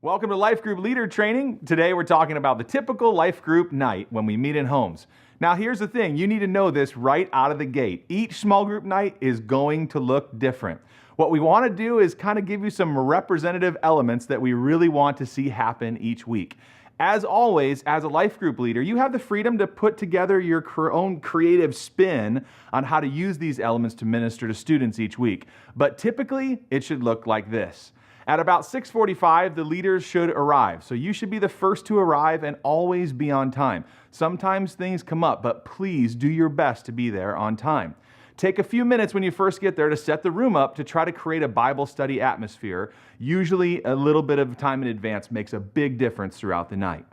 Welcome to Life Group Leader Training. Today we're talking about the typical life group night when we meet in homes. Now here's the thing, you need to know this right out of the gate. Each small group night is going to look different. What we want to do is kind of give you some representative elements that we really want to see happen each week. As always, as a life group leader, you have the freedom to put together your own creative spin on how to use these elements to minister to students each week. But typically, it should look like this. At about 6:45, the leaders should arrive. So you should be the first to arrive and always be on time. Sometimes things come up, but please do your best to be there on time. Take a few minutes when you first get there to set the room up to try to create a Bible study atmosphere. Usually a little bit of time in advance makes a big difference throughout the night.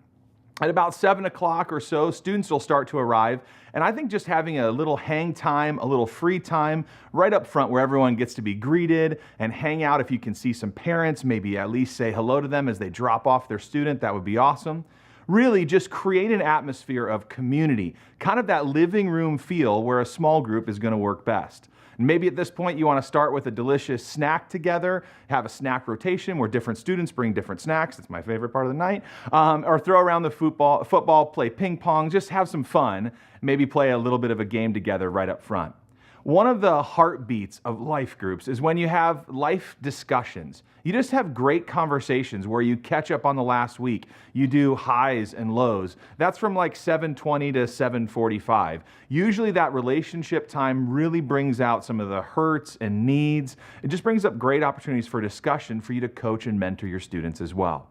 At about 7 o'clock or so, students will start to arrive, and I think just having a little hang time, a little free time right up front where everyone gets to be greeted and hang out. If you can see some parents, maybe at least say hello to them as they drop off their student, that would be awesome. Really just create an atmosphere of community, kind of that living room feel where a small group is going to work best. Maybe at this point you want to start with a delicious snack together, have a snack rotation where different students bring different snacks. That's my favorite part of the night. Or throw around the football, play ping pong, just have some fun. Maybe play a little bit of a game together right up front. One of the heartbeats of life groups is when you have life discussions. You just have great conversations where you catch up on the last week. You do highs and lows. That's from like 7:20 to 7:45. Usually that relationship time really brings out some of the hurts and needs. It just brings up great opportunities for discussion for you to coach and mentor your students as well.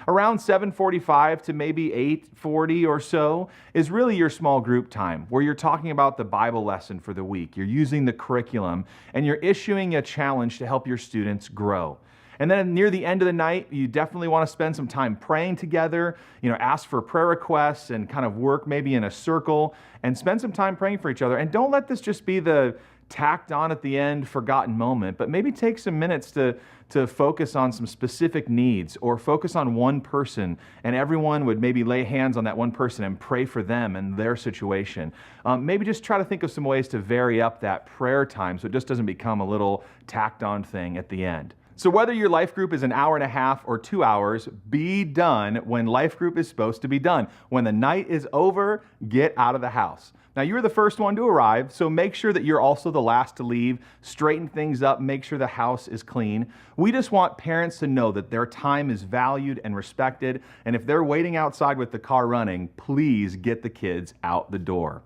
Around 7:45 to maybe 8:40 or so is really your small group time where you're talking about the Bible lesson for the week. You're using the curriculum and you're issuing a challenge to help your students grow. And then near the end of the night, you definitely want to spend some time praying together, ask for prayer requests and kind of work maybe in a circle and spend some time praying for each other. And don't let this just be the tacked on at the end, forgotten moment, but maybe take some minutes to focus on some specific needs or focus on one person, and everyone would maybe lay hands on that one person and pray for them and their situation. Maybe just try to think of some ways to vary up that prayer time so it just doesn't become a little tacked on thing at the end. So whether your life group is an hour and a half or 2 hours, be done when life group is supposed to be done. When the night is over, get out of the house. Now you're the first one to arrive, so make sure that you're also the last to leave. Straighten things up, make sure the house is clean. We just want parents to know that their time is valued and respected, and if they're waiting outside with the car running, please get the kids out the door.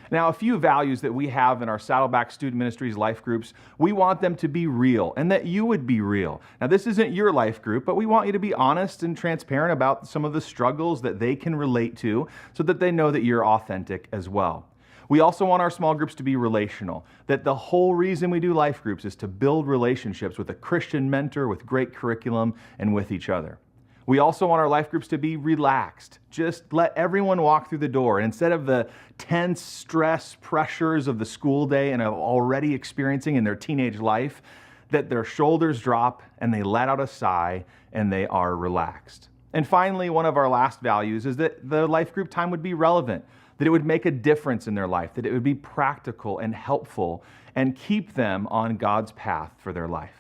Now, a few values that we have in our Saddleback Student Ministries life groups, we want them to be real and that you would be real. Now, this isn't your life group, but we want you to be honest and transparent about some of the struggles that they can relate to so that they know that you're authentic as well. We also want our small groups to be relational, that the whole reason we do life groups is to build relationships with a Christian mentor, with great curriculum, and with each other. We also want our life groups to be relaxed. Just let everyone walk through the door. And instead of the tense stress pressures of the school day and of already experiencing in their teenage life, that their shoulders drop and they let out a sigh and they are relaxed. And finally, one of our last values is that the life group time would be relevant, that it would make a difference in their life, that it would be practical and helpful and keep them on God's path for their life.